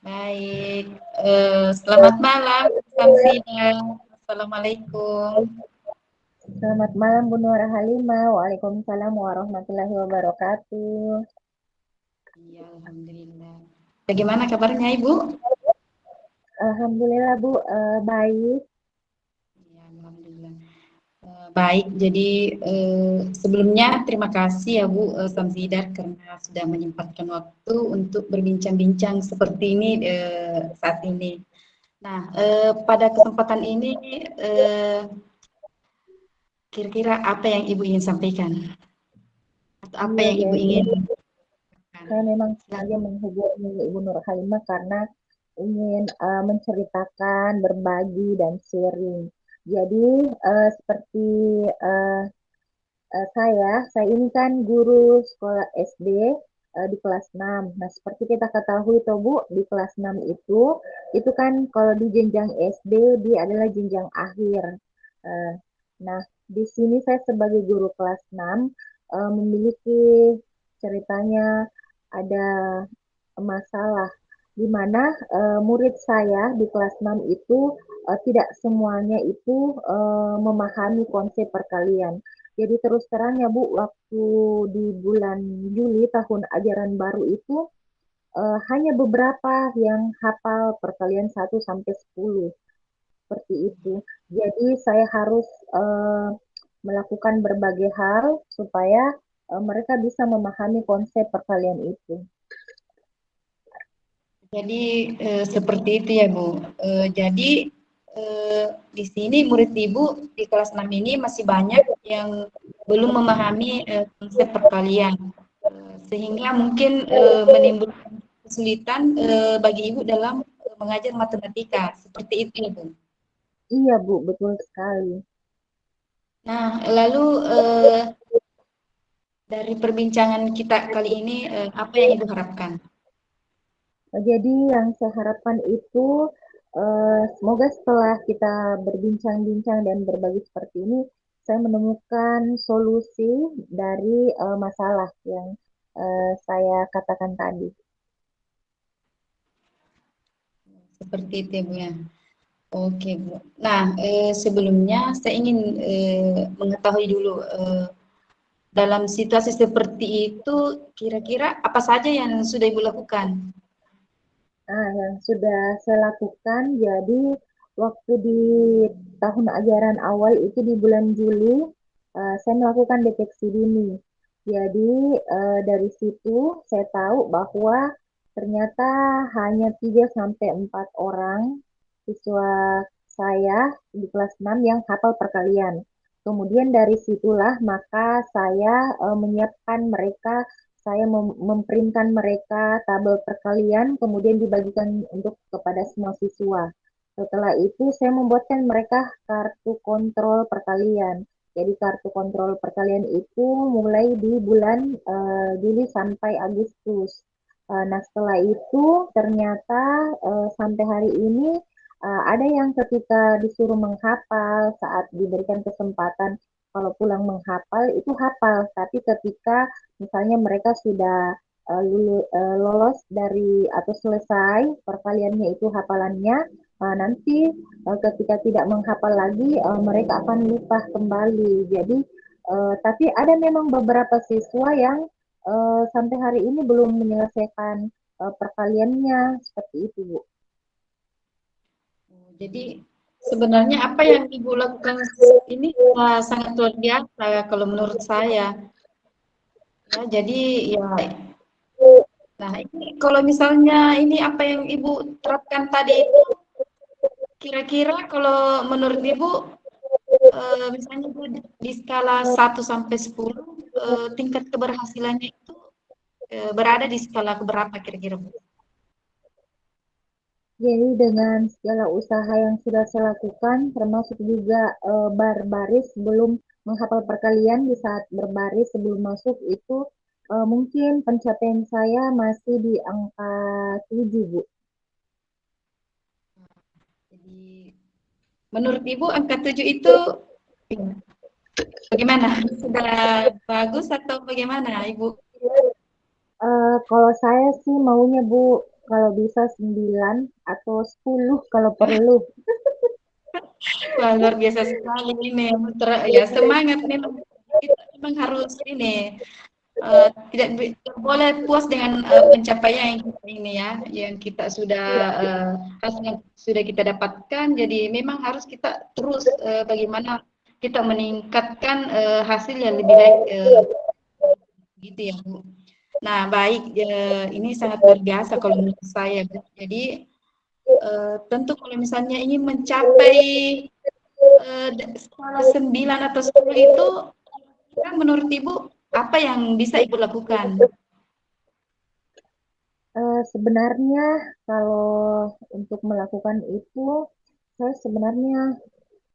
Baik, selamat malam, Samsida. Assalamualaikum. Selamat malam Bu Nur Halimah. Waalaikumsalam warahmatullahi wabarakatuh. Iya, alhamdulillah. Bagaimana kabarnya, Ibu? Alhamdulillah Bu, baik. Iya, alhamdulillah. Baik, jadi sebelumnya terima kasih ya Bu Samsidar karena sudah menyempatkan waktu untuk berbincang-bincang seperti ini saat ini. Nah, pada kesempatan ini eh, kira-kira apa yang Ibu ingin sampaikan atau apa Iya, yang Ibu jadi ingin? saya memang sengaja Silakan. menghubungi Ibu Nur Halimah karena ingin menceritakan, berbagi, dan sharing. Jadi seperti eh, saya ini kan guru sekolah SD di kelas 6. Nah, seperti kita ketahui toh Bu, di kelas 6 itu kan kalau di jenjang SD dia adalah jenjang akhir. Eh, nah, di sini saya sebagai guru kelas 6 memiliki ceritanya ada masalah di mana murid saya di kelas 6 itu tidak semuanya itu memahami konsep perkalian. Jadi terus terang ya Bu, waktu di bulan Juli tahun ajaran baru itu hanya beberapa yang hafal perkalian 1 sampai 10 seperti itu. Jadi saya harus eh, melakukan berbagai hal supaya mereka bisa memahami konsep perkalian itu. Jadi seperti itu ya Bu. Jadi di sini murid Ibu di kelas 6 ini masih banyak yang belum memahami konsep perkalian. Sehingga mungkin menimbulkan kesulitan bagi Ibu dalam mengajar matematika. Seperti itu ya Bu. Iya Bu, betul sekali. Nah, lalu dari perbincangan kita kali ini apa yang Ibu harapkan? Jadi yang saya harapkan itu semoga setelah kita berbincang-bincang dan berbagi seperti ini, saya menemukan solusi dari masalah yang saya katakan tadi. Seperti itu ya Bu ya. Oke Bu. Nah, sebelumnya saya ingin mengetahui dulu dalam situasi seperti itu kira-kira apa saja yang sudah Ibu lakukan? Nah, yang sudah saya lakukan, jadi waktu di tahun ajaran awal itu di bulan Juli, saya melakukan deteksi dini. Jadi dari situ saya tahu bahwa ternyata hanya 3 sampai 4 orang siswa saya di kelas 6 yang hafal perkalian. Kemudian dari situlah maka saya menyiapkan mereka, saya memprintkan mereka tabel perkalian, kemudian dibagikan untuk kepada semua siswa. Setelah itu saya membuatkan mereka kartu kontrol perkalian. Jadi kartu kontrol perkalian itu mulai di bulan Juli sampai Agustus. Nah, setelah itu ternyata sampai hari ini ada yang ketika disuruh menghafal saat diberikan kesempatan kalau pulang menghafal itu hafal, tapi ketika misalnya mereka sudah lolos dari atau selesai perkaliannya itu hafalannya, nanti ketika tidak menghafal lagi mereka akan lupa kembali. Jadi tapi ada memang beberapa siswa yang sampai hari ini belum menyelesaikan perkaliannya seperti itu, Bu. Jadi sebenarnya apa yang Ibu lakukan ini sangat luar biasa kalau menurut saya. Ya, jadi ya, nah ini kalau misalnya ini apa yang Ibu terapkan tadi itu kira-kira kalau menurut Ibu misalnya Bu, di skala 1 sampai 10 tingkat keberhasilannya itu berada di skala keberapa kira-kira Bu? Jadi dengan segala usaha yang sudah saya lakukan, termasuk juga berbaris sebelum menghafal perkalian di saat berbaris sebelum masuk itu mungkin pencapaian saya masih di angka 7, Bu. Jadi menurut Ibu angka 7 itu bagaimana? Sudah bagus atau bagaimana Ibu? Kalau saya sih maunya Bu, kalau bisa 9 atau 10 kalau perlu. Wah, luar biasa sekali ini. Ya, semangat memang kita memang harus ini tidak boleh puas dengan pencapaian yang kita ini ya, yang kita sudah hasil yang sudah kita dapatkan. Jadi memang harus kita terus bagaimana kita meningkatkan hasil yang lebih baik gitu ya Bu. Nah baik, ini sangat luar biasa kalau menurut saya Bu. Jadi tentu kalau misalnya ingin mencapai skala 9 atau 10 itu, menurut Ibu apa yang bisa Ibu lakukan? Sebenarnya kalau untuk melakukan itu, saya sebenarnya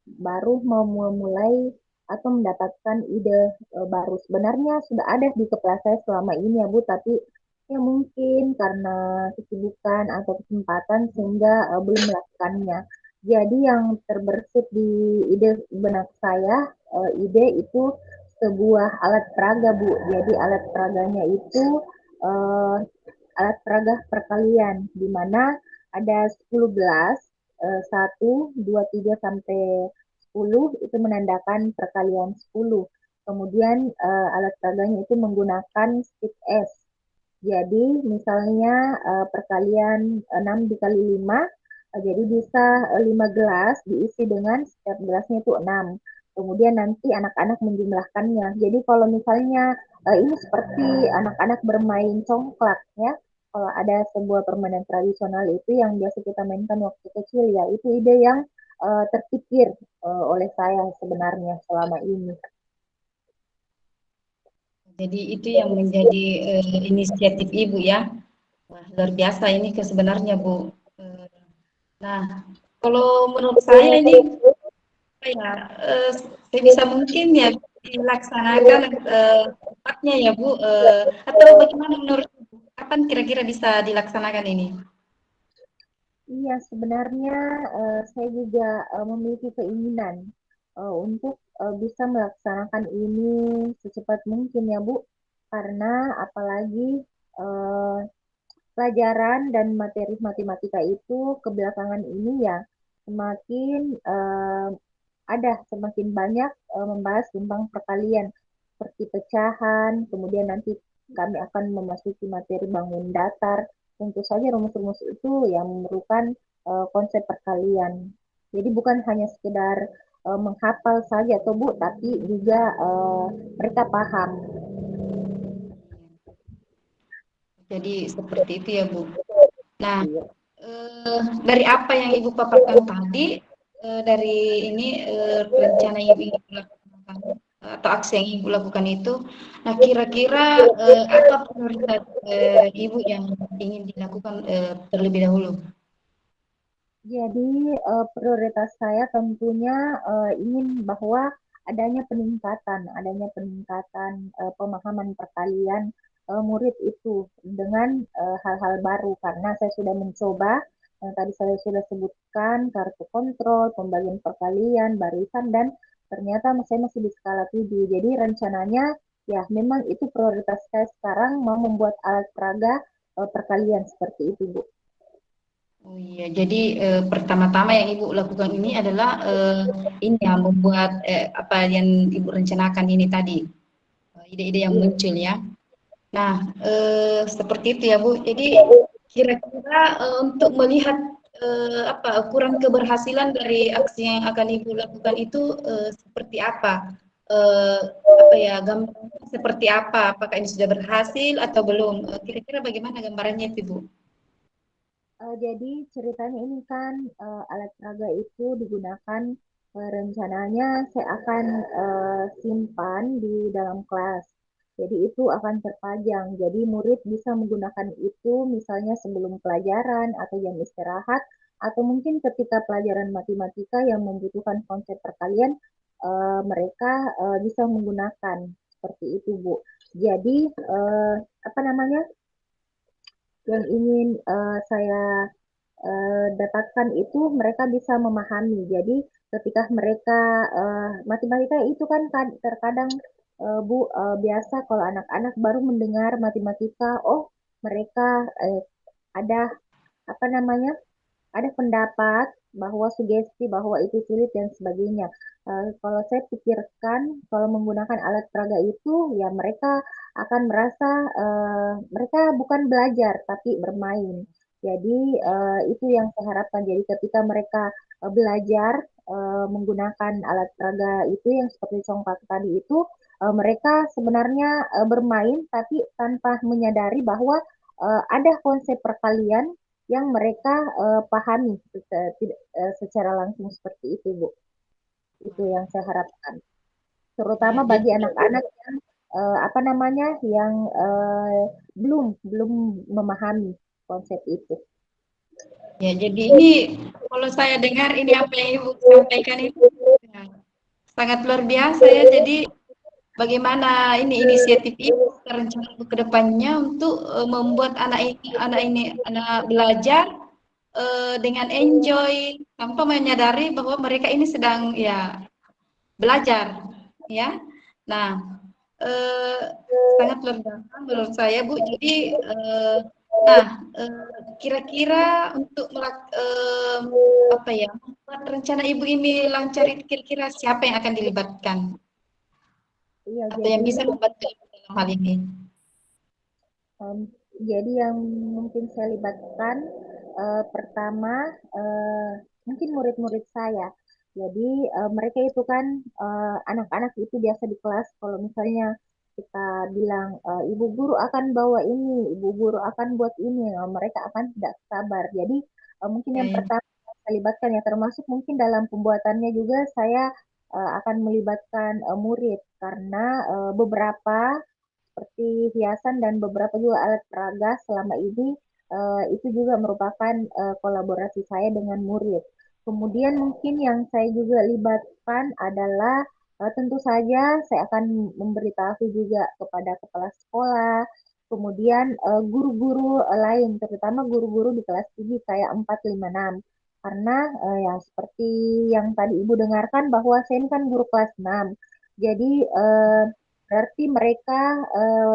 baru mau memulai atau mendapatkan ide baru. Sebenarnya sudah ada di kepala saya selama ini ya Bu, tapi ya mungkin karena kesibukan atau kesempatan sehingga belum melakukannya. Jadi yang terbersit di ide benak saya, ide itu sebuah alat peraga Bu. Jadi alat peraganya itu eh, alat peraga perkalian, di mana ada 10 gelas, 1, 2, 3, sampai 10 itu menandakan perkalian 10. Kemudian alat peraganya itu menggunakan stick S. Jadi misalnya perkalian 6 dikali 5, jadi bisa 5 gelas diisi dengan setiap gelasnya itu 6. Kemudian nanti anak-anak menjumlahkannya. Jadi kalau misalnya ini seperti anak-anak bermain congklak ya. Kalau ada sebuah permainan tradisional itu yang biasa kita mainkan waktu kecil ya, itu ide yang terpikir oleh saya sebenarnya selama ini. Jadi itu yang menjadi inisiatif Ibu ya. Wah, luar biasa ini sebenarnya Bu. Eh, Nah, kalau menurut saya ini apa ya, sebisa mungkin ya dilaksanakan tepatnya ya Bu. Atau bagaimana menurut Ibu? Kapan kira-kira bisa dilaksanakan ini? Iya, sebenarnya saya juga memiliki keinginan untuk bisa melaksanakan ini secepat mungkin ya, Bu. Karena apalagi eh, pelajaran dan materi matematika itu kebelakangan ini ya semakin semakin banyak membahas tentang perkalian seperti pecahan, kemudian nanti kami akan memasuki materi bangun datar. Tentu saja rumus-rumus itu yang memerlukan konsep perkalian. Jadi bukan hanya sekedar menghafal saja atau Bu, tapi juga mereka paham. Jadi seperti itu ya Bu. Nah, dari apa yang Ibu paparkan tadi, dari ini rencana yang ingin Ibu lakukan atau aksi yang Ibu lakukan itu, nah kira-kira apa prioritas Ibu yang ingin dilakukan terlebih dahulu? Jadi prioritas saya tentunya ingin bahwa adanya peningkatan pemahaman perkalian murid itu dengan hal-hal baru karena saya sudah mencoba yang tadi saya sudah sebutkan kartu kontrol, pembagian perkalian, barisan dan ternyata saya masih di skala 7. Jadi rencananya ya memang itu prioritas saya sekarang mau membuat alat peraga perkalian seperti itu, Bu. Oh iya, jadi pertama-tama yang Ibu lakukan ini adalah ini ya membuat apa yang Ibu rencanakan ini tadi, ide-ide yang Iya. muncul ya. Nah, seperti itu ya Bu. Jadi kira-kira untuk melihat apa ukuran keberhasilan dari aksi yang akan Ibu lakukan itu seperti apa? Eh, apa ya gambarnya seperti apa? Apakah ini sudah berhasil atau belum? Kira-kira bagaimana gambarannya itu Bu? Jadi ceritanya ini kan alat peraga itu digunakan rencananya saya akan simpan di dalam kelas. Jadi itu akan terpajang. Jadi murid bisa menggunakan itu misalnya sebelum pelajaran atau jam istirahat atau mungkin ketika pelajaran matematika yang membutuhkan konsep perkalian mereka bisa menggunakan seperti itu, Bu. Jadi apa namanya? Yang ingin saya dapatkan itu mereka bisa memahami. Jadi ketika mereka matematika itu kan terkadang Bu biasa kalau anak-anak baru mendengar matematika, oh mereka ada apa namanya, ada pendapat bahwa sugesti bahwa itu sulit dan sebagainya. Kalau saya pikirkan, kalau menggunakan alat peraga itu, ya mereka akan merasa mereka bukan belajar tapi bermain. Jadi itu yang saya harapkan. Jadi ketika mereka belajar menggunakan alat peraga itu yang seperti songpak tadi itu, mereka sebenarnya bermain tapi tanpa menyadari bahwa ada konsep perkalian yang mereka pahami secara langsung seperti itu, Bu. Itu yang saya harapkan. Ya, Terutama bagi jadi anak-anak yang apa namanya, yang belum belum memahami konsep itu. ya, jadi ini kalau saya dengar ini apa yang Ibu sampaikan itu ya, sangat luar biasa ya. Jadi bagaimana ini inisiatif Ibu rencana ke depannya untuk membuat anak belajar dengan enjoy tanpa menyadari bahwa mereka ini sedang ya belajar ya. Nah, eh, sangat luar biasa menurut saya Bu. Jadi nah kira-kira untuk apa ya membuat rencana Ibu ini lancar itu kira-kira siapa yang akan dilibatkan Iya, atau yang bisa membantu Ibu dalam hal ini? em, jadi yang mungkin saya libatkan pertama eh, mungkin murid-murid saya. Jadi mereka itu kan anak-anak itu biasa di kelas kalau misalnya kita bilang ibu guru akan bawa ini, ibu guru akan buat ini, mereka akan tidak sabar. Jadi mungkin Ya, yang ya. pertama saya libatkan ya termasuk mungkin dalam pembuatannya juga saya akan melibatkan murid karena beberapa seperti hiasan dan beberapa juga alat peraga selama ini itu juga merupakan kolaborasi saya dengan murid. Kemudian mungkin yang saya juga libatkan adalah tentu saja saya akan memberitahu juga kepada kepala sekolah, kemudian guru-guru lain, terutama guru-guru di kelas tinggi kayak 4, 5, 6. Karena ya seperti yang tadi Ibu dengarkan bahwa saya ini kan guru kelas 6. Jadi berarti mereka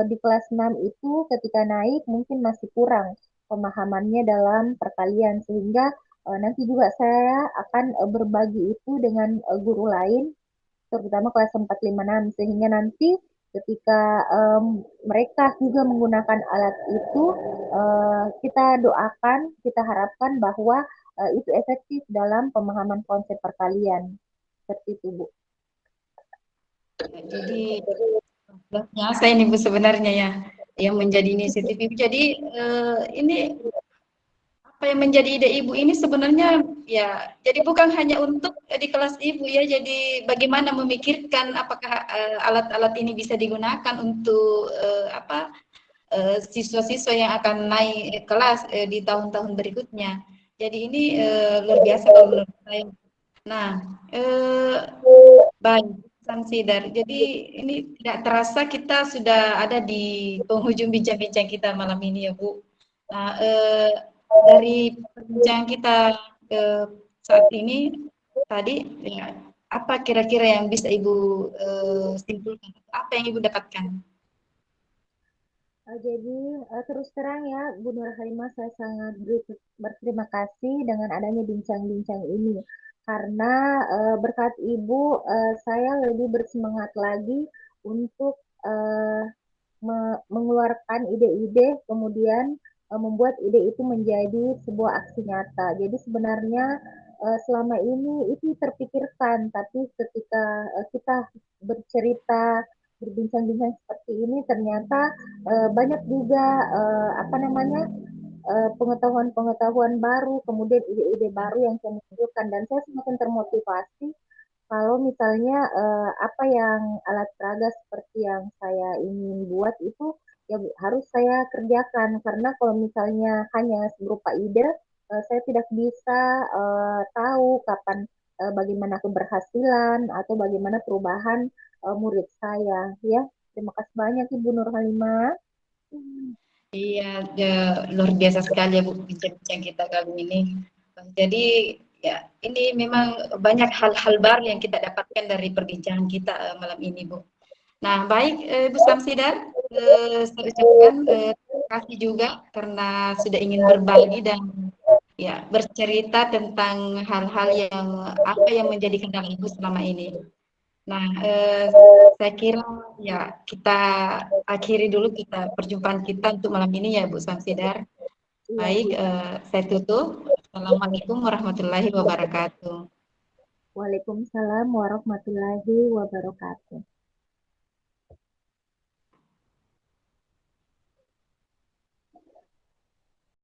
di kelas 6 itu ketika naik mungkin masih kurang pemahamannya dalam perkalian sehingga nanti juga saya akan berbagi itu dengan guru lain terutama kelas 4, 5, 6 sehingga nanti ketika mereka juga menggunakan alat itu kita doakan, kita harapkan bahwa itu efektif dalam pemahaman konsep perkalian. Seperti itu, Bu. Jadi luar biasa ini Bu sebenarnya ya yang menjadi inisiatif Ibu. Jadi ini apa yang menjadi ide Ibu ini sebenarnya ya jadi bukan hanya untuk di kelas Ibu ya. Jadi bagaimana memikirkan apakah alat-alat ini bisa digunakan untuk apa siswa-siswa yang akan naik kelas di tahun-tahun berikutnya. Jadi ini luar biasa kalau menurut saya. Nah, baik, Samsidar. Jadi ini tidak terasa kita sudah ada di penghujung bincang-bincang kita malam ini ya, Bu. Nah, dari perbincangan kita saat ini tadi, ya, apa kira-kira yang bisa Ibu simpulkan? Apa yang Ibu dapatkan? Jadi terus terang ya, Bu Nur Halimah, saya sangat berterima kasih dengan adanya bincang-bincang ini. Karena berkat Ibu, saya lebih bersemangat lagi untuk eh, mengeluarkan ide-ide, kemudian membuat ide itu menjadi sebuah aksi nyata. Jadi sebenarnya selama ini itu terpikirkan, tapi ketika kita bercerita, berbincang-bincang seperti ini, ternyata banyak juga apa namanya pengetahuan-pengetahuan baru, kemudian ide-ide baru yang saya munculkan dan saya semakin termotivasi kalau misalnya apa yang alat peraga seperti yang saya ingin buat itu ya harus saya kerjakan karena kalau misalnya hanya berupa ide, saya tidak bisa tahu kapan bagaimana keberhasilan atau bagaimana perubahan murid saya. Ya, terima kasih banyak Ibu Nur Halimah. Iya, luar biasa sekali ya Bu bincang-bincang kita kali ini. Jadi ya ini memang banyak hal-hal baru yang kita dapatkan dari perbincangan kita malam ini Bu. Nah baik Bu Samsidar, saya ucapkan terima kasih juga karena sudah ingin berbagi dan ya bercerita tentang hal-hal yang apa yang menjadi kendala Ibu selama ini. Nah, saya kira ya kita akhiri dulu perjumpaan kita untuk malam ini ya Bu Samsidar. Iya, Bu. Baik, saya tutup. Assalamualaikum warahmatullahi wabarakatuh. Waalaikumsalam warahmatullahi wabarakatuh.